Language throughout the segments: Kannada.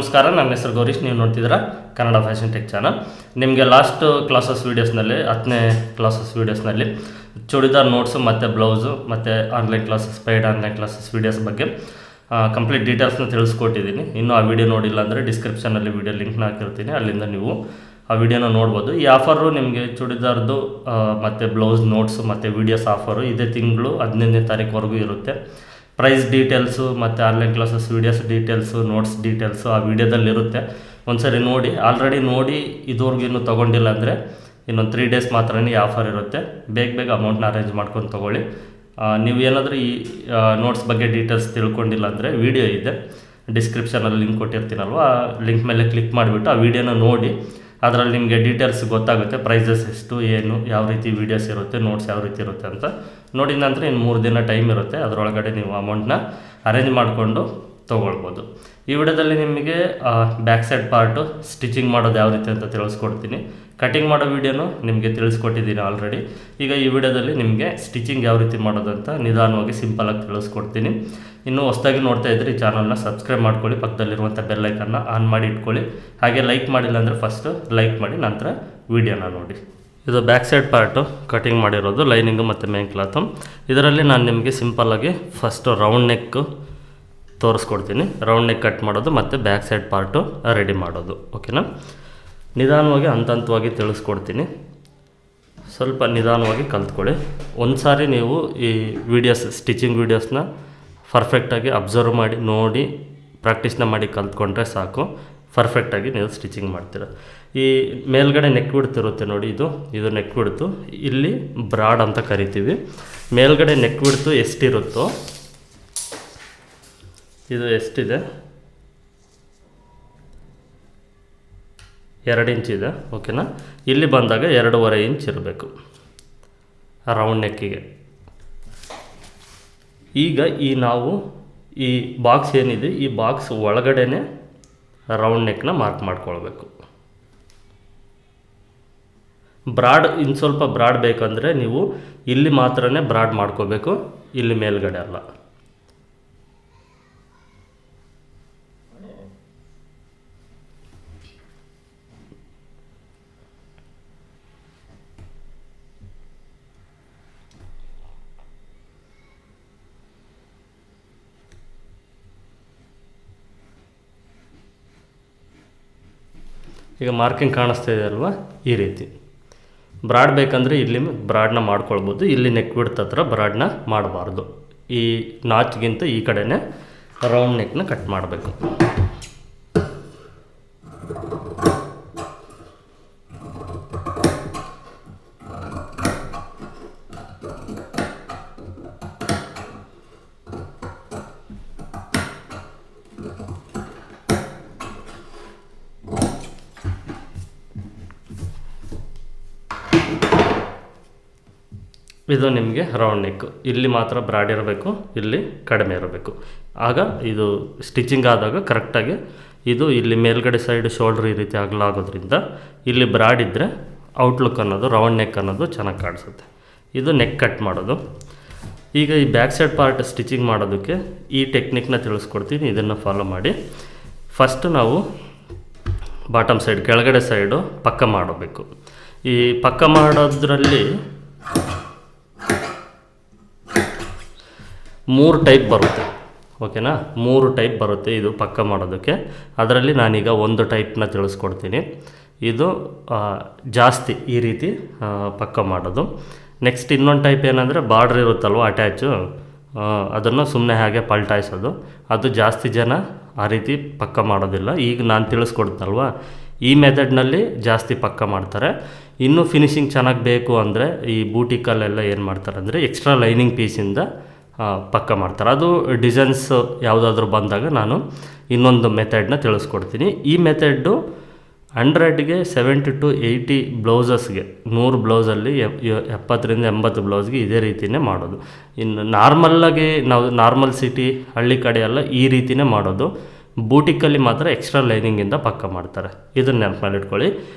ನಮಸ್ಕಾರ, ನನ್ನ ಹೆಸರು ಗೌರೀಶ್. ನೀವು ನೋಡ್ತಿದ್ದೀರಾ ಕನ್ನಡ ಫ್ಯಾಷನ್ ಟೆಕ್ ಚಾನಲ್. ನಿಮಗೆ ಲಾಸ್ಟ್ ಕ್ಲಾಸಸ್ ವೀಡಿಯೋಸ್ನಲ್ಲಿ 10ನೇ ಕ್ಲಾಸಸ್ ವೀಡಿಯೋಸ್ನಲ್ಲಿ ಚೂಡಿದಾರ್ ನೋಟ್ಸು ಮತ್ತು ಬ್ಲೌಸು ಮತ್ತು online classes, paid online classes videos ಬಗ್ಗೆ ಕಂಪ್ಲೀಟ್ ಡೀಟೇಲ್ಸ್ನ ತಿಳಿಸ್ಕೊಟ್ಟಿದ್ದೀನಿ. ಇನ್ನೂ ಆ ವಿಡಿಯೋ ನೋಡಿಲ್ಲ ಅಂದರೆ ಡಿಸ್ಕ್ರಿಪ್ಷನಲ್ಲಿ ವಿಡಿಯೋ ಲಿಂಕ್ನ ಹಾಕಿರ್ತೀನಿ, ಅಲ್ಲಿಂದ ನೀವು ಆ ವಿಡಿಯೋನ ನೋಡ್ಬೋದು. ಈ ಆಫರು ನಿಮಗೆ ಚೂಡಿದಾರ್ದು ಮತ್ತು ಬ್ಲೌಸ್ ನೋಟ್ಸು ಮತ್ತು ವೀಡಿಯೋಸ್ ಆಫರು ಇದೇ ತಿಂಗಳು 15ನೇ ತಾರೀಕುವರೆಗೂ ಇರುತ್ತೆ. ಪ್ರೈಸ್ ಡೀಟೇಲ್ಸು ಮತ್ತು online classes videos details, notes details ಆ ವಿಡಿಯೋದಲ್ಲಿರುತ್ತೆ. ಒಂದ್ಸರಿ ನೋಡಿ. ಆಲ್ರೆಡಿ ನೋಡಿ ಇದುವರೆಗೂ ಇನ್ನೂ ತೊಗೊಂಡಿಲ್ಲ ಅಂದರೆ ಇನ್ನೊಂದು 3 ಡೇಸ್ ಮಾತ್ರ ಈ ಆಫರ್ ಇರುತ್ತೆ. ಬೇಗ ಅಮೌಂಟ್ನ ಅರೇಂಜ್ ಮಾಡ್ಕೊಂಡು ತೊಗೊಳ್ಳಿ. ನೀವು ಏನಾದರೂ ಈ ನೋಟ್ಸ್ ಬಗ್ಗೆ ಡೀಟೇಲ್ಸ್ ತಿಳ್ಕೊಂಡಿಲ್ಲ ಅಂದರೆ ವಿಡಿಯೋ ಇದೆ ಡಿಸ್ಕ್ರಿಪ್ಷನಲ್ಲಿ ಲಿಂಕ್ ಕೊಟ್ಟಿರ್ತೀನಲ್ವ, ಆ ಲಿಂಕ್ ಮೇಲೆ ಕ್ಲಿಕ್ ಮಾಡಿಬಿಟ್ಟು ಆ ವಿಡಿಯೋನ ನೋಡಿ. ಅದರಲ್ಲಿ ನಿಮಗೆ ಡೀಟೇಲ್ಸ್ ಗೊತ್ತಾಗುತ್ತೆ, ಪ್ರೈಸಸ್ ಎಷ್ಟು, ಏನು, ಯಾವ ರೀತಿ ವೀಡಿಯೋಸ್ ಇರುತ್ತೆ, ನೋಟ್ಸ್ ಯಾವ ರೀತಿ ಇರುತ್ತೆ ಅಂತ. ನೋಡಿದ ನಂತರ ಇನ್ನು 3 ದಿನ ಟೈಮ್ ಇರುತ್ತೆ. ಅದರೊಳಗಡೆ ನೀವು ಅಮೌಂಟ್ನ ಅರೇಂಜ್ ಮಾಡಿಕೊಂಡು ತೊಗೊಳ್ಬೋದು. ಈ ವಿಡಿಯೋದಲ್ಲಿ ನಿಮಗೆ ಬ್ಯಾಕ್ ಸೈಡ್ ಪಾರ್ಟು ಸ್ಟಿಚಿಂಗ್ ಮಾಡೋದು ಯಾವ ರೀತಿ ಅಂತ ತಿಳಿಸ್ಕೊಡ್ತೀನಿ. ಕಟಿಂಗ್ ಮಾಡೋ ವೀಡಿಯೋನು ನಿಮಗೆ ತಿಳಿಸ್ಕೊಟ್ಟಿದ್ದೀನಿ ಆಲ್ರೆಡಿ. ಈಗ ಈ ವಿಡಿಯೋದಲ್ಲಿ ನಿಮಗೆ ಸ್ಟಿಚಿಂಗ್ ಯಾವ ರೀತಿ ಮಾಡೋದಂತ ನಿಧಾನವಾಗಿ ಸಿಂಪಲಾಗಿ ತಿಳಿಸ್ಕೊಡ್ತೀನಿ. ಇನ್ನೂ ಹೊಸದಾಗಿ ನೋಡ್ತಾ ಇದ್ದರೆ ಈ ಚಾನಲ್ನ ಸಬ್ಸ್ಕ್ರೈಬ್ ಮಾಡ್ಕೊಳ್ಳಿ, ಪಕ್ಕದಲ್ಲಿರುವಂಥ ಬೆಲ್ಲೈಕನ್ನ ಆನ್ ಮಾಡಿ ಇಟ್ಕೊಳ್ಳಿ. ಹಾಗೆ ಲೈಕ್ ಮಾಡಿಲ್ಲ ಅಂದರೆ ಫಸ್ಟು ಲೈಕ್ ಮಾಡಿ, ನಂತರ ವೀಡಿಯೋನ ನೋಡಿ. ಇದು ಬ್ಯಾಕ್ ಸೈಡ್ ಪಾರ್ಟು ಕಟಿಂಗ್ ಮಾಡಿರೋದು, ಲೈನಿಂಗು ಮತ್ತು ಮೇನ್ ಕ್ಲಾತು. ಇದರಲ್ಲಿ ನಾನು ನಿಮಗೆ ಸಿಂಪಲ್ಲಾಗಿ ಫಸ್ಟು ರೌಂಡ್ ನೆಕ್ಕು ತೋರಿಸ್ಕೊಡ್ತೀನಿ. ರೌಂಡ್ ನೆಕ್ ಕಟ್ ಮಾಡೋದು ಮತ್ತು ಬ್ಯಾಕ್ ಸೈಡ್ ಪಾರ್ಟು ರೆಡಿ ಮಾಡೋದು. ಓಕೆನಾ? ನಿಧಾನವಾಗಿ ಹಂತವಾಗಿ ತಿಳಿಸ್ಕೊಡ್ತೀನಿ. ಸ್ವಲ್ಪ ನಿಧಾನವಾಗಿ ಕಲ್ತ್ಕೊಳ್ಳಿ. ಒಂದು ಸಾರಿ ನೀವು ಈ ವಿಡಿಯೋಸ್, ಸ್ಟಿಚಿಂಗ್ ವೀಡಿಯೋಸ್ನ ಪರ್ಫೆಕ್ಟಾಗಿ ಅಬ್ಸರ್ವ್ ಮಾಡಿ ನೋಡಿ ಪ್ರಾಕ್ಟೀಸ್ನ ಮಾಡಿ ಕಲ್ತ್ಕೊಂಡ್ರೆ ಸಾಕು. ಪರ್ಫೆಕ್ಟಾಗಿ ನೀವು ಸ್ಟಿಚಿಂಗ್ ಮಾಡ್ತೀರ. ಈ ಮೇಲ್ಗಡೆ ನೆಕ್ ಬಿಡ್ತಿರುತ್ತೆ ನೋಡಿ, ಇದು ನೆಕ್ ಬಿಡ್ತು. ಇಲ್ಲಿ ಬ್ರಾಡ್ ಅಂತ ಕರಿತೀವಿ. ಮೇಲ್ಗಡೆ ನೆಕ್ ಬಿಡ್ತು ಎಷ್ಟಿರುತ್ತೋ, ಇದು ಎಷ್ಟಿದೆ, 2 ಇಂಚಿದೆ. ಓಕೆನಾ? ಇಲ್ಲಿ ಬಂದಾಗ 2.5 ಇಂಚ್ ಇರಬೇಕು ರೌಂಡ್ ನೆಕ್ಕಿಗೆ. ಈಗ ನಾವು ಈ ಬಾಕ್ಸ್ ಏನಿದೆ, ಈ ಬಾಕ್ಸ್ ಒಳಗಡೆನೆ ರೌಂಡ್ ನೆಕ್ನ ಮಾರ್ಕ್ ಮಾಡ್ಕೊಳ್ಬೇಕು. ಬ್ರಾಡ್ ಇನ್ನು ಸ್ವಲ್ಪ ಬ್ರಾಡ್ ಬೇಕಂದರೆ ನೀವು ಇಲ್ಲಿ ಮಾತ್ರನೇ ಬ್ರಾಡ್ ಮಾಡ್ಕೋಬೇಕು, ಇಲ್ಲಿ ಮೇಲ್ಗಡೆ ಅಲ್ಲ. ಈಗ ಮಾರ್ಕಿಂಗ್ ಕಾಣಿಸ್ತಾ ಇದೆ ಅಲ್ವಾ, ಈ ರೀತಿ. ಬ್ರಾಡ್ ಬೇಕಂದರೆ ಇಲ್ಲಿ ಬ್ರಾಡ್ನ ಮಾಡ್ಕೊಳ್ಬೋದು. ಇಲ್ಲಿ ನೆಕ್ ಬಿಡ್ತ ಹತ್ರ ಬ್ರಾಡ್ನ ಮಾಡಬಾರ್ದು. ಈ ನಾಚ್ಗಿಂತ ಈ ಕಡೆನೇ ರೌಂಡ್ ನೆಕ್ನ ಕಟ್ ಮಾಡಬೇಕು. ಇದು ನಿಮಗೆ ರೌಂಡ್ ನೆಕ್ಕು. ಇಲ್ಲಿ ಮಾತ್ರ ಬ್ರಾಡ್ ಇರಬೇಕು, ಇಲ್ಲಿ ಕಡಿಮೆ ಇರಬೇಕು. ಆಗ ಇದು ಸ್ಟಿಚಿಂಗ್ ಆದಾಗ ಕರೆಕ್ಟಾಗಿ ಇದು ಇಲ್ಲಿ ಮೇಲ್ಗಡೆ ಸೈಡ್ ಶೋಲ್ಡ್ರ್ ಈ ರೀತಿ ಅಗಲಾಗೋದ್ರಿಂದ ಇಲ್ಲಿ ಬ್ರಾಡ್ ಇದ್ದರೆ ಔಟ್ಲುಕ್ ಅನ್ನೋದು, ರೌಂಡ್ ನೆಕ್ ಅನ್ನೋದು ಚೆನ್ನಾಗಿ ಕಾಣಿಸುತ್ತೆ. ಇದು ನೆಕ್ ಕಟ್ ಮಾಡೋದು. ಈಗ ಈ ಬ್ಯಾಕ್ ಸೈಡ್ ಪಾರ್ಟ್ ಸ್ಟಿಚಿಂಗ್ ಮಾಡೋದಕ್ಕೆ ಈ ಟೆಕ್ನಿಕ್ನ ತಿಳಿಸ್ಕೊಡ್ತೀನಿ, ಇದನ್ನು ಫಾಲೋ ಮಾಡಿ. ಫಸ್ಟ್ ನಾವು ಬಾಟಮ್ ಸೈಡ್, ಕೆಳಗಡೆ ಸೈಡು ಪಕ್ಕ ಮಾಡಬೇಕು. ಈ ಪಕ್ಕ ಮಾಡೋದ್ರಲ್ಲಿ 3 ಟೈಪ್ ಬರುತ್ತೆ. ಓಕೆನಾ? 3 ಟೈಪ್ ಬರುತ್ತೆ ಇದು ಪಕ್ಕ ಮಾಡೋದಕ್ಕೆ. ಅದರಲ್ಲಿ ನಾನೀಗ ಒಂದು ಟೈಪ್ನ ತಿಳಿಸ್ಕೊಡ್ತೀನಿ. ಇದು ಜಾಸ್ತಿ ಈ ರೀತಿ ಪಕ್ಕ ಮಾಡೋದು. ನೆಕ್ಸ್ಟ್ ಇನ್ನೊಂದು ಟೈಪ್ ಏನಂದರೆ ಬಾರ್ಡ್ರ್ ಇರುತ್ತಲ್ವ ಅಟ್ಯಾಚು, ಅದನ್ನು ಸುಮ್ಮನೆ ಹಾಗೆ ಪಲ್ಟಾಯಿಸೋದು. ಅದು ಜಾಸ್ತಿ ಜನ ಆ ರೀತಿ ಪಕ್ಕ ಮಾಡೋದಿಲ್ಲ. ಈಗ ನಾನು ತಿಳಿಸ್ಕೊಡ್ತಲ್ವ, ಈ ಮೆಥಡ್ನಲ್ಲಿ ಜಾಸ್ತಿ ಪಕ್ಕ ಮಾಡ್ತಾರೆ. ಇನ್ನೂ ಫಿನಿಶಿಂಗ್ ಚೆನ್ನಾಗಿ ಬೇಕು ಅಂದರೆ ಈ ಬೂಟಿಕಲ್ಲೆಲ್ಲ ಏನು ಮಾಡ್ತಾರೆ ಅಂದರೆ ಎಕ್ಸ್ಟ್ರಾ ಲೈನಿಂಗ್ ಪೀಸಿಂದ ಪಕ್ಕ ಮಾಡ್ತಾರೆ. ಅದು ಡಿಸೈನ್ಸ್ ಯಾವುದಾದ್ರೂ ಬಂದಾಗ ನಾನು ಇನ್ನೊಂದು ಮೆಥಡ್ನ ತಿಳಿಸ್ಕೊಡ್ತೀನಿ. ಈ ಮೆಥಡ್ಡು 100ಗೆ 70 to 80 ಬ್ಲೌಸಸ್ಗೆ, 100 ಬ್ಲೌಸಲ್ಲಿ 70ರಿಂದ 80 ಬ್ಲೌಸ್ಗೆ ಇದೇ ರೀತಿಯೇ ಮಾಡೋದು. ಇನ್ನು ನಾರ್ಮಲ್ಲಾಗಿ ನಾವು ನಾರ್ಮಲ್ ಸಿಟಿ ಹಳ್ಳಿ ಕಡೆ ಎಲ್ಲ ಈ ರೀತಿಯೇ ಮಾಡೋದು. ಬೂಟಿಕಲ್ಲಿ ಮಾತ್ರ ಎಕ್ಸ್ಟ್ರಾ ಲೈನಿಂಗಿಂದ ಪಕ್ಕ ಮಾಡ್ತಾರೆ. ಇದನ್ನು ನೆನಪಲ್ಲಿ ಇಟ್ಕೊಳ್ಳಿ.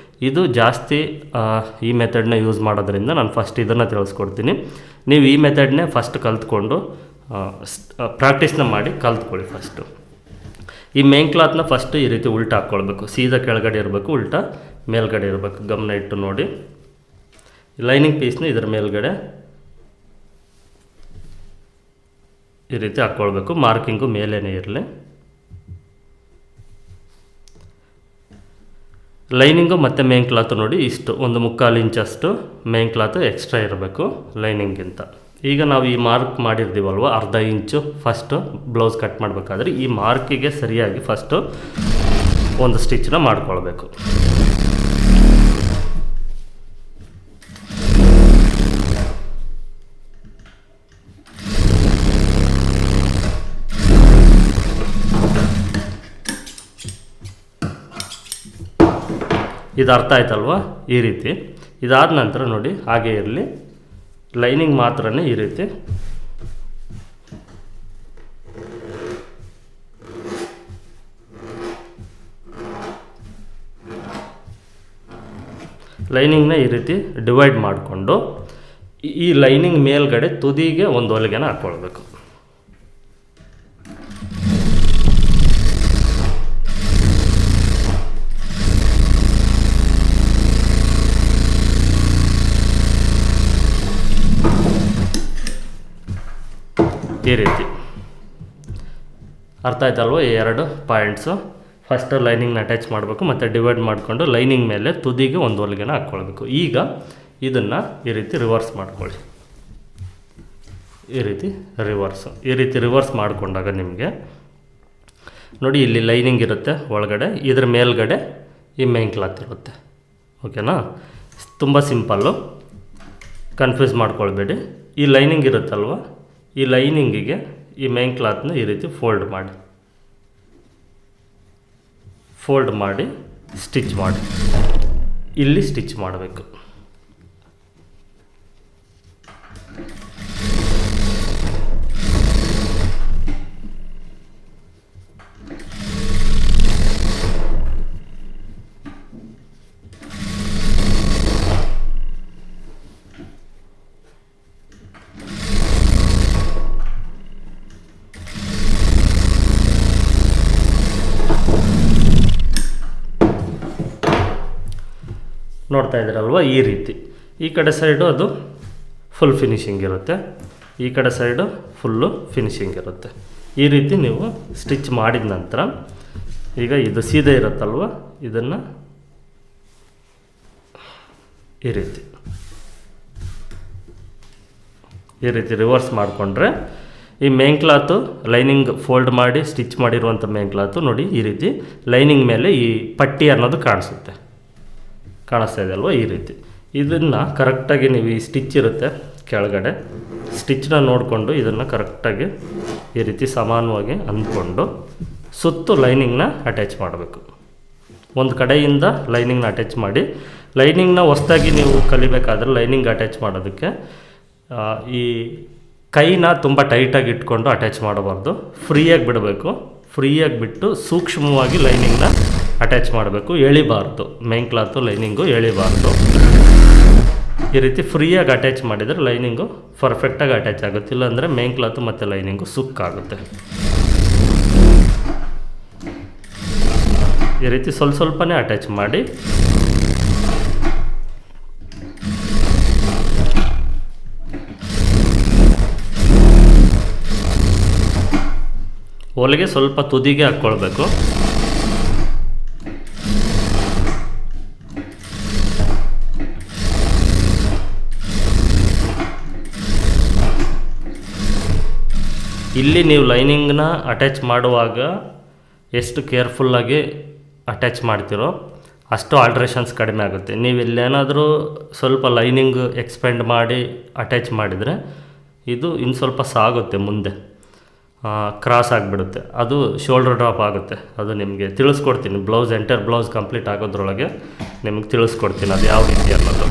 ಇದು ಜಾಸ್ತಿ ಈ ಮೆಥಡ್ನ ಯೂಸ್ ಮಾಡೋದ್ರಿಂದ ನಾನು ಫಸ್ಟ್ ಇದನ್ನು ತಿಳಿಸ್ಕೊಡ್ತೀನಿ. ನೀವು ಈ ಮೆಥಡ್ನೇ ಫಸ್ಟ್ ಕಲ್ತ್ಕೊಂಡು ಪ್ರಾಕ್ಟೀಸ್ನ ಮಾಡಿ ಕಲ್ತ್ಕೊಳ್ಳಿ ಫಸ್ಟು. ಈ ಮೇನ್ ಕ್ಲಾತ್ನ ಫಸ್ಟು ಈ ರೀತಿ ಉಲ್ಟಾ ಹಾಕ್ಕೊಳ್ಬೇಕು. ಸೀದಾ ಕೆಳಗಡೆ ಇರಬೇಕು, ಉಲ್ಟಾ ಮೇಲ್ಗಡೆ ಇರಬೇಕು. ಗಮನ ಇಟ್ಟು ನೋಡಿ. ಲೈನಿಂಗ್ ಪೀಸ್ನ ಇದರ ಮೇಲ್ಗಡೆ ಈ ರೀತಿ ಹಾಕ್ಕೊಳ್ಬೇಕು. ಮಾರ್ಕಿಂಗು ಮೇಲೇ ಇರಲಿ. ಲೈನಿಂಗು ಮತ್ತು ಮೇನ್ ಕ್ಲಾತು ನೋಡಿ ಇಷ್ಟು 1/4 ಇಂಚಷ್ಟು ಮೇನ್ ಕ್ಲಾತು ಎಕ್ಸ್ಟ್ರಾ ಇರಬೇಕು ಲೈನಿಂಗಿಂತ. ಈಗ ನಾವು ಈ ಮಾರ್ಕ್ ಮಾಡಿರ್ತೀವಲ್ವ, ಅರ್ಧ ಇಂಚು ಫಸ್ಟು ಬ್ಲೌಸ್ ಕಟ್ ಮಾಡಬೇಕಾದ್ರೆ ಈ ಮಾರ್ಕಿಗೆ ಸರಿಯಾಗಿ ಫಸ್ಟು ಒಂದು ಸ್ಟಿಚ್ನ ಮಾಡ್ಕೊಳ್ಬೇಕು. ಇದು ಅರ್ಥ ಆಯ್ತಲ್ವ? ಈ ರೀತಿ. ಇದಾದ ನಂತರ ನೋಡಿ ಹಾಗೆ ಇರಲಿ, ಲೈನಿಂಗ್ ಮಾತ್ರನೇ ಈ ರೀತಿ ಲೈನಿಂಗ್ನ ಈ ರೀತಿ ಡಿವೈಡ್ ಮಾಡಿಕೊಂಡು ಈ ಲೈನಿಂಗ್ ಮೇಲ್ಗಡೆ ತುದಿಗೆ ಒಂದು ಹೊಲಿಗೆನ ಹಾಕ್ಕೊಳ್ಬೇಕು. ಈ ರೀತಿ ಅರ್ಥ ಆಯ್ತಲ್ವ? ಈ 2 ಪಾಯಿಂಟ್ಸು. ಫಸ್ಟ್ ಲೈನಿಂಗ್ನ ಅಟ್ಯಾಚ್ ಮಾಡಬೇಕು ಮತ್ತು ಡಿವೈಡ್ ಮಾಡಿಕೊಂಡು ಲೈನಿಂಗ್ ಮೇಲೆ ತುದಿಗೆ ಒಂದು ಹೊಲಿಗೆನ ಹಾಕ್ಕೊಳ್ಬೇಕು. ಈಗ ಇದನ್ನು ಈ ರೀತಿ ರಿವರ್ಸ್ ಮಾಡ್ಕೊಳ್ಳಿ. ಈ ರೀತಿ ರಿವರ್ಸ್ ಮಾಡಿಕೊಂಡಾಗ ನಿಮಗೆ ನೋಡಿ ಇಲ್ಲಿ ಲೈನಿಂಗ್ ಇರುತ್ತೆ ಒಳಗಡೆ, ಇದ್ರ ಮೇಲ್ಗಡೆ ಈ ಮೇನ್ ಕ್ಲಾತ್ ಇರುತ್ತೆ. ಓಕೆನಾ? ತುಂಬ ಸಿಂಪಲ್ಲು, ಕನ್ಫ್ಯೂಸ್ ಮಾಡ್ಕೊಳ್ಬೇಡಿ. ಈ ಲೈನಿಂಗ್ ಇರುತ್ತಲ್ವ, ಈ ಲೈನಿಂಗಿಗೆ ಈ ಮೇನ್ ಕ್ಲಾತ್ನ ಈ ರೀತಿ ಫೋಲ್ಡ್ ಮಾಡಿ ಸ್ಟಿಚ್ ಮಾಡಿ ಇಲ್ಲಿ ಸ್ಟಿಚ್ ಮಾಡಬೇಕು. ನೋಡ್ತಾ ಇದ್ದೀರಲ್ವ? ಈ ರೀತಿ ಈ ಕಡೆ ಸೈಡು ಅದು ಫುಲ್ ಫಿನಿಶಿಂಗ್ ಇರುತ್ತೆ, ಈ ಕಡೆ ಸೈಡು ಫುಲ್ಲು ಫಿನಿಶಿಂಗ್ ಇರುತ್ತೆ. ಈ ರೀತಿ ನೀವು ಸ್ಟಿಚ್ ಮಾಡಿದ ನಂತರ ಈಗ ಇದು ಸೀದಾ ಇರುತ್ತಲ್ವ, ಇದನ್ನು ಈ ರೀತಿ ರಿವರ್ಸ್ ಮಾಡಿಕೊಂಡ್ರೆ ಈ ಮೇನ್ ಕ್ಲಾತು ಲೈನಿಂಗ್ ಫೋಲ್ಡ್ ಮಾಡಿ ಸ್ಟಿಚ್ ಮಾಡಿರುವಂಥ ಮೇನ್ ಕ್ಲಾತು ನೋಡಿ ಈ ರೀತಿ ಲೈನಿಂಗ್ ಮೇಲೆ ಈ ಪಟ್ಟಿ ಅನ್ನೋದು ಕಾಣಿಸ್ತಾ ಇದೆ ಅಲ್ವ? ಈ ರೀತಿ ಇದನ್ನು ಕರೆಕ್ಟಾಗಿ ನೀವು ಈ ಸ್ಟಿಚ್ ಇರುತ್ತೆ ಕೆಳಗಡೆ, ಸ್ಟಿಚ್ನ ನೋಡಿಕೊಂಡು ಇದನ್ನು ಕರೆಕ್ಟಾಗಿ ಈ ರೀತಿ ಸಮಾನವಾಗಿ ಅಂದ್ಕೊಂಡು ಸುತ್ತು ಲೈನಿಂಗ್ನ ಅಟ್ಯಾಚ್ ಮಾಡಬೇಕು. ಒಂದು ಕಡೆಯಿಂದ ಲೈನಿಂಗ್ನ ಅಟ್ಯಾಚ್ ಮಾಡಿ, ಲೈನಿಂಗ್ನ ಹೊಸದಾಗಿ ನೀವು ಕಲಿಬೇಕಾದ್ರೆ ಲೈನಿಂಗ್ ಅಟ್ಯಾಚ್ ಮಾಡೋದಕ್ಕೆ ಈ ಕೈನ ತುಂಬ ಟೈಟಾಗಿ ಇಟ್ಕೊಂಡು ಅಟ್ಯಾಚ್ ಮಾಡಬಾರ್ದು, ಫ್ರೀಯಾಗಿ ಬಿಡಬೇಕು. ಫ್ರೀಯಾಗಿ ಬಿಟ್ಟು ಸೂಕ್ಷ್ಮವಾಗಿ ಲೈನಿಂಗ್ನ ಅಟ್ಯಾಚ್ ಮಾಡಬೇಕು, ಎಳಿಬಾರ್ದು. ಮೇನ್ ಕ್ಲಾತು ಲೈನಿಂಗು ಎಳಿಬಾರ್ದು. ಈ ರೀತಿ ಫ್ರೀಯಾಗಿ ಅಟ್ಯಾಚ್ ಮಾಡಿದರೆ ಲೈನಿಂಗು ಪರ್ಫೆಕ್ಟಾಗಿ ಅಟ್ಯಾಚ್ ಆಗುತ್ತೆ, ಇಲ್ಲಾಂದರೆ ಮೇನ್ ಕ್ಲಾತು ಮತ್ತು ಲೈನಿಂಗು ಸುಕ್ಕಾಗುತ್ತೆ. ಈ ರೀತಿ ಸ್ವಲ್ಪನೇ ಅಟ್ಯಾಚ್ ಮಾಡಿ ಹೊಲಿಗೆ ಸ್ವಲ್ಪ ತುದಿಗೆ ಹಾಕ್ಕೊಳ್ಬೇಕು. ಇಲ್ಲಿ ನೀವು ಲೈನಿಂಗ್ನ ಅಟ್ಯಾಚ್ ಮಾಡುವಾಗ ಎಷ್ಟು ಕೇರ್ಫುಲ್ಲಾಗಿ ಅಟ್ಯಾಚ್ ಮಾಡ್ತೀರೋ ಅಷ್ಟು ಆಲ್ಟ್ರೇಷನ್ಸ್ ಕಡಿಮೆ ಆಗುತ್ತೆ. ನೀವು ಇಲ್ಲೇನಾದರೂ ಸ್ವಲ್ಪ ಲೈನಿಂಗ್ ಎಕ್ಸ್ಪೆಂಡ್ ಮಾಡಿ ಅಟ್ಯಾಚ್ ಮಾಡಿದರೆ ಇದು ಇನ್ನು ಸ್ವಲ್ಪ ಸಾಗುತ್ತೆ, ಮುಂದೆ ಕ್ರಾಸ್ ಆಗಿಬಿಡುತ್ತೆ, ಅದು ಶೋಲ್ಡರ್ ಡ್ರಾಪ್ ಆಗುತ್ತೆ. ಅದು ನಿಮಗೆ ತಿಳಿಸ್ಕೊಡ್ತೀನಿ, ಎಂಟರ್ ಬ್ಲೌಸ್ ಕಂಪ್ಲೀಟ್ ಆಗೋದ್ರೊಳಗೆ ನಿಮಗೆ ತಿಳಿಸ್ಕೊಡ್ತೀನಿ ಅದು ಯಾವ ರೀತಿ ಅನ್ನೋದು.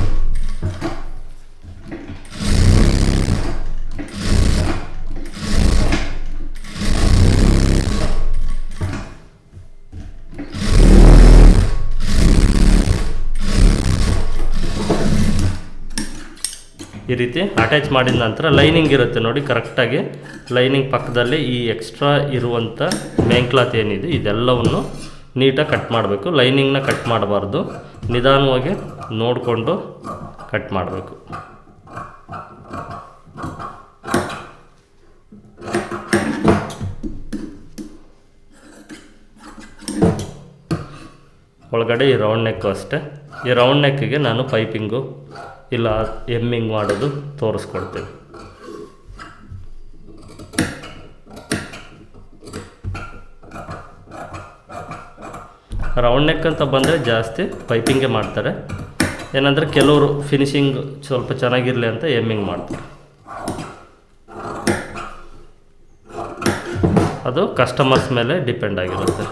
ಈ ರೀತಿ ಅಟ್ಯಾಚ್ ಮಾಡಿದ ನಂತರ ಲೈನಿಂಗ್ ಇರುತ್ತೆ ನೋಡಿ, ಕರೆಕ್ಟಾಗಿ ಲೈನಿಂಗ್ ಪಕ್ಕದಲ್ಲಿ ಈ ಎಕ್ಸ್ಟ್ರಾ ಇರುವಂಥ ಮೇನ್ ಕ್ಲಾತ್ ಏನಿದೆ ಇದೆಲ್ಲವನ್ನು ನೀಟಾಗಿ ಕಟ್ ಮಾಡಬೇಕು. ಲೈನಿಂಗ್ನ ಕಟ್ ಮಾಡಬಾರ್ದು, ನಿಧಾನವಾಗಿ ನೋಡಿಕೊಂಡು ಕಟ್ ಮಾಡಬೇಕು. ಒಳಗಡೆ ಈ ರೌಂಡ್ ನೆಕ್ಕು ಅಷ್ಟೇ. ಈ ರೌಂಡ್ ನೆಕ್ಕಿಗೆ ನಾನು ಪೈಪಿಂಗು ಇಲ್ಲ ಎಮ್ಮಿಂಗ್ ಮಾಡೋದು ತೋರಿಸ್ಕೊಡ್ತೀನಿ. ರೌಂಡ್ ನೆಕ್ ಅಂತ ಬಂದರೆ ಜಾಸ್ತಿ ಪೈಪಿಂಗೇ ಮಾಡ್ತಾರೆ. ಏನಂದರೆ ಕೆಲವರು ಫಿನಿಶಿಂಗ್ ಸ್ವಲ್ಪ ಚೆನ್ನಾಗಿರಲಿ ಅಂತ ಎಮ್ಮಿಂಗ್ ಮಾಡ್ತಾರೆ. ಅದು ಕಸ್ಟಮರ್ಸ್ ಮೇಲೆ ಡಿಪೆಂಡ್ ಆಗಿರುತ್ತೆ.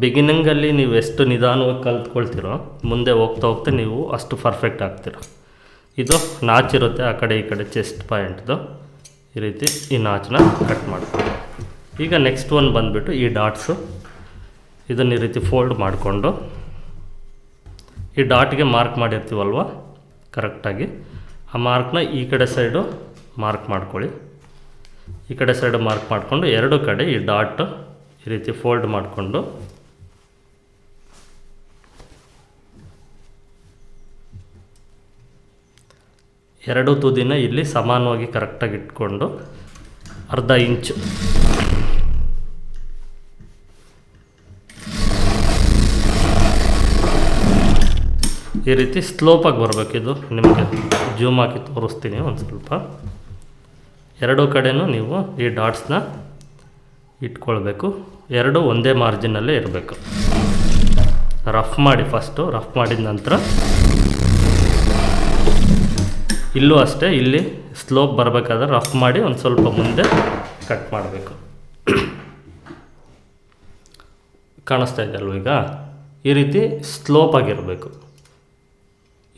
ಬಿಗಿನಿಂಗಲ್ಲಿ ನೀವು ಎಷ್ಟು ನಿಧಾನವಾಗಿ ಕಲ್ತ್ಕೊಳ್ತೀರೋ ಮುಂದೆ ಹೋಗ್ತಾ ಹೋಗ್ತಾ ನೀವು ಅಷ್ಟು ಪರ್ಫೆಕ್ಟ್ ಆಗ್ತೀರ. ಇದು ನಾಚಿರುತ್ತೆ ಆ ಕಡೆ ಈ ಕಡೆ ಚೆಸ್ಟ್ ಪಾಯಿಂಟ್ದು, ಈ ರೀತಿ ಈ ನಾಚನ್ನ ಕಟ್ ಮಾಡ್ಕೊಂಡು ಈಗ ನೆಕ್ಸ್ಟ್ ಒನ್ ಬಂದುಬಿಟ್ಟು ಈ ಡಾಟ್ಸು, ಇದನ್ನು ಈ ರೀತಿ ಫೋಲ್ಡ್ ಮಾಡಿಕೊಂಡು ಈ ಡಾಟ್ಗೆ ಮಾರ್ಕ್ ಮಾಡಿರ್ತೀವಲ್ವ ಕರೆಕ್ಟಾಗಿ ಆ ಮಾರ್ಕ್ನ ಈ ಕಡೆ ಸೈಡು ಮಾರ್ಕ್ ಮಾಡ್ಕೊಳ್ಳಿ. ಈ ಕಡೆ ಸೈಡು ಮಾರ್ಕ್ ಮಾಡಿಕೊಂಡು ಎರಡು ಕಡೆ ಈ ಡಾಟ್ ಈ ರೀತಿ ಫೋಲ್ಡ್ ಮಾಡಿಕೊಂಡು ಎರಡು ತುದಿನ ಇಲ್ಲಿ ಸಮಾನವಾಗಿ ಕರೆಕ್ಟಾಗಿ ಇಟ್ಕೊಂಡು ಅರ್ಧ ಇಂಚು ಈ ರೀತಿ ಸ್ಲೋಪಾಗಿ ಬರಬೇಕು. ಇದು ನಿಮಗೆ ಜೂಮ್ ಹಾಕಿ ತೋರಿಸ್ತೀನಿ ಒಂದು ಸ್ವಲ್ಪ. ಎರಡೂ ಕಡೆನೂ ನೀವು ಈ ಡಾಟ್ಸ್ನ ಇಟ್ಕೊಳ್ಬೇಕು. ಎರಡು ಒಂದೇ ಮಾರ್ಜಿನಲ್ಲೇ ಇರಬೇಕು. ರಫ್ ಮಾಡಿ, ಫಸ್ಟು ರಫ್ ಮಾಡಿದ ನಂತರ ಇಲ್ಲೂ ಅಷ್ಟೇ, ಇಲ್ಲಿ ಸ್ಲೋಪ್ ಬರಬೇಕಾದ್ರೆ ರಫ್ ಮಾಡಿ ಒಂದು ಸ್ವಲ್ಪ ಮುಂದೆ ಕಟ್ ಮಾಡಬೇಕು. ಕಾಣಿಸ್ತಾ ಇದೆ ಅಲ್ವ ಈಗ? ಈ ರೀತಿ ಸ್ಲೋಪ್ ಆಗಿರಬೇಕು.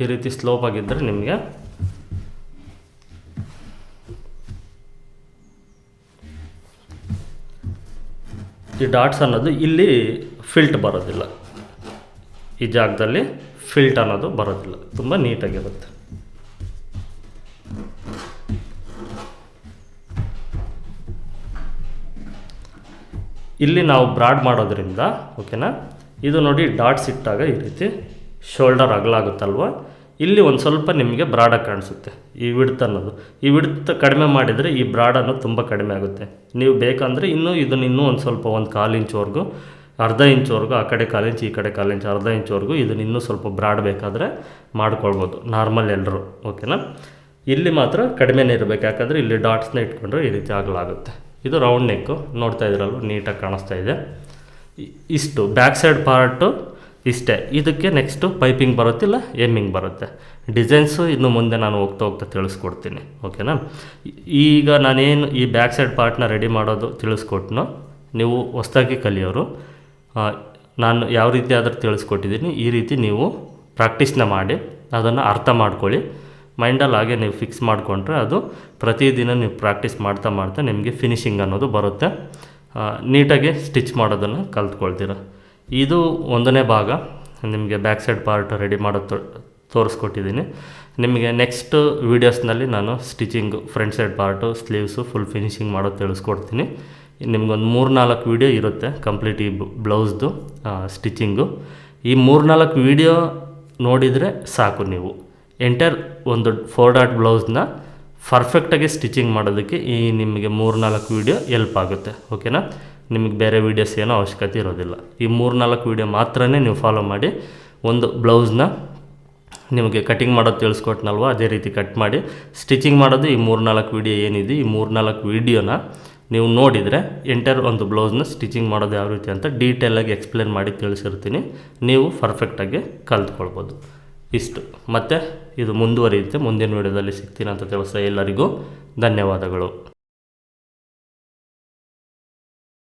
ಈ ರೀತಿ ಸ್ಲೋಪ್ ಆಗಿದ್ದರೆ ನಿಮಗೆ ಈ ಡಾಟ್ಸ್ ಅನ್ನೋದು ಇಲ್ಲಿ ಫಿಲ್ಟ್ ಬರೋದಿಲ್ಲ, ಈ ಜಾಗದಲ್ಲಿ ಫಿಲ್ಟ್ ಅನ್ನೋದು ಬರೋದಿಲ್ಲ, ತುಂಬ ನೀಟಾಗಿರುತ್ತೆ. ಇಲ್ಲಿ ನಾವು ಬ್ರಾಡ್ ಮಾಡೋದ್ರಿಂದ ಓಕೆನಾ, ಇದು ನೋಡಿ ಡಾಟ್ಸ್ ಇಟ್ಟಾಗ ಈ ರೀತಿ ಶೋಲ್ಡರ್ ಅಗಲಾಗುತ್ತಲ್ವ, ಇಲ್ಲಿ ಒಂದು ಸ್ವಲ್ಪ ನಿಮಗೆ ಬ್ರಾಡಾಗಿ ಕಾಣಿಸುತ್ತೆ ಈ ವಿಡ್ತ್ ಅನ್ನೋದು. ಈ ವಿಡ್ತ್ ಕಡಿಮೆ ಮಾಡಿದರೆ ಈ ಬ್ರಾಡ್ ಅನ್ನೋದು ತುಂಬ ಕಡಿಮೆ ಆಗುತ್ತೆ. ನೀವು ಬೇಕಂದರೆ ಇದನ್ನು ಒಂದು ಸ್ವಲ್ಪ ಒಂದು 1/4 ಇಂಚ್ವರೆಗೂ, ಅರ್ಧ ಇಂಚ್ವರೆಗೂ, ಆ ಕಡೆ 1/4 ಇಂಚ್ ಈ ಕಡೆ 1/4 ಇಂಚ್, ಅರ್ಧ ಇಂಚ್ವರೆಗೂ ಇದನ್ನು ಇನ್ನೂ ಸ್ವಲ್ಪ ಬ್ರಾಡ್ ಬೇಕಾದರೆ ಮಾಡ್ಕೊಳ್ಬೋದು ನಾರ್ಮಲ್ ಎಲ್ಲರೂ ಓಕೆನಾ. ಇಲ್ಲಿ ಮಾತ್ರ ಕಡಿಮೆನೇ ಇರಬೇಕು, ಯಾಕಂದರೆ ಇಲ್ಲಿ ಡಾಟ್ಸ್ನ ಇಟ್ಕೊಂಡ್ರೆ ಈ ರೀತಿ ಆಗಲಾಗುತ್ತೆ. ಇದು ರೌಂಡ್ ನೆಕ್ಕು ನೋಡ್ತಾ ಇದ್ರಲ್ವ, ನೀಟಾಗಿ ಕಾಣಿಸ್ತಾ ಇದೆ. ಇಷ್ಟು ಬ್ಯಾಕ್ ಸೈಡ್ ಪಾರ್ಟು ಇಷ್ಟೇ. ಇದಕ್ಕೆ ನೆಕ್ಸ್ಟು ಪೈಪಿಂಗ್ ಬರುತ್ತಿಲ್ಲ, ಎಮ್ಮಿಂಗ್ ಬರುತ್ತೆ. ಡಿಸೈನ್ಸು ಇನ್ನು ಮುಂದೆ ನಾನು ಹೋಗ್ತಾ ತಿಳಿಸ್ಕೊಡ್ತೀನಿ ಓಕೆನಾ. ಈಗ ನಾನೇನು ಈ ಬ್ಯಾಕ್ ಸೈಡ್ ಪಾರ್ಟ್ನ ರೆಡಿ ಮಾಡೋದು ತಿಳಿಸ್ಕೊಟ್ನೋ, ನೀವು ಹೊಸದಾಗಿ ಕಲಿಯೋರು ನಾನು ಯಾವ ರೀತಿ ಆದರೂ ತಿಳಿಸ್ಕೊಟ್ಟಿದ್ದೀನಿ. ಈ ರೀತಿ ನೀವು ಪ್ರಾಕ್ಟೀಸ್ನ ಮಾಡಿ ಅದನ್ನು ಅರ್ಥ ಮಾಡ್ಕೊಳ್ಳಿ. ಮೈಂಡಲ್ಲಿ ಹಾಗೆ ನೀವು ಫಿಕ್ಸ್ ಮಾಡಿಕೊಂಡ್ರೆ ಅದು ಪ್ರತಿದಿನ ನೀವು ಪ್ರಾಕ್ಟೀಸ್ ಮಾಡ್ತಾ ನಿಮಗೆ ಫಿನಿಶಿಂಗ್ ಅನ್ನೋದು ಬರುತ್ತೆ. ನೀಟಾಗಿ ಸ್ಟಿಚ್ ಮಾಡೋದನ್ನು ಕಲ್ತ್ಕೊಳ್ತೀರ. ಇದು ಒಂದನೇ ಭಾಗ, ನಿಮಗೆ ಬ್ಯಾಕ್ ಸೈಡ್ ಪಾರ್ಟ್ ರೆಡಿ ಮಾಡೋದು ತೋರಿಸ್ಕೊಟ್ಟಿದ್ದೀನಿ. ನಿಮಗೆ ನೆಕ್ಸ್ಟ್ ವೀಡಿಯೋಸ್ನಲ್ಲಿ ನಾನು stitching, front side part, sleeves, full finishing ಮಾಡೋದು ತಿಳಿಸ್ಕೊಡ್ತೀನಿ. ನಿಮಗೊಂದು 3-4 ವೀಡಿಯೋ ಇರುತ್ತೆ ಕಂಪ್ಲೀಟ್ ಈ ಬ್ಲೌಸ್ದು ಸ್ಟಿಚಿಂಗು. ಈ 3-4 ವೀಡಿಯೋ ನೋಡಿದರೆ ಸಾಕು, ನೀವು ಎಂಟೈರ್ ಒಂದು 4 ಡಾಟ್ ಬ್ಲೌಸ್ನ ಪರ್ಫೆಕ್ಟಾಗಿ ಸ್ಟಿಚಿಂಗ್ ಮಾಡೋದಕ್ಕೆ ಈ ನಿಮಗೆ 3-4 ವೀಡಿಯೋ ಎಲ್ಪ್ ಆಗುತ್ತೆ ಓಕೆನಾ. ನಿಮಗೆ ಬೇರೆ ವೀಡಿಯೋಸ್ ಏನೋ ಅವಶ್ಯಕತೆ ಇರೋದಿಲ್ಲ. ಈ 3-4 ವೀಡಿಯೋ ಮಾತ್ರ ನೀವು ಫಾಲೋ ಮಾಡಿ ಒಂದು ಬ್ಲೌಸ್ನ ನಿಮಗೆ ಕಟಿಂಗ್ ಮಾಡೋದು ತಿಳಿಸ್ಕೊಟ್ನಲ್ವ, ಅದೇ ರೀತಿ ಕಟ್ ಮಾಡಿ ಸ್ಟಿಚಿಂಗ್ ಮಾಡೋದು. ಈ 3-4 ವೀಡಿಯೋ ಏನಿದೆ, ಈ 3-4 ವೀಡಿಯೋನ ನೀವು ನೋಡಿದರೆ ಎಂಟೈರ್ ಒಂದು ಬ್ಲೌಸ್ನ ಸ್ಟಿಚಿಂಗ್ ಮಾಡೋದು ಯಾವ ರೀತಿ ಅಂತ ಡೀಟೇಲಾಗಿ ಎಕ್ಸ್ಪ್ಲೇನ್ ಮಾಡಿ ತಿಳಿಸಿರ್ತೀನಿ. ನೀವು ಪರ್ಫೆಕ್ಟಾಗಿ ಕಲ್ತ್ಕೊಳ್ಬೋದು. ಇಷ್ಟು ಮತ್ತು ಇದು ಮುಂದುವರಿಯುತ್ತೆ. ಮುಂದಿನ ವೀಡಿಯೋದಲ್ಲಿ ಸಿಗ್ತೀನಿ ಅಂತ ತಿಳಿಸ್ತಾ ಎಲ್ಲರಿಗೂ ಧನ್ಯವಾದಗಳು.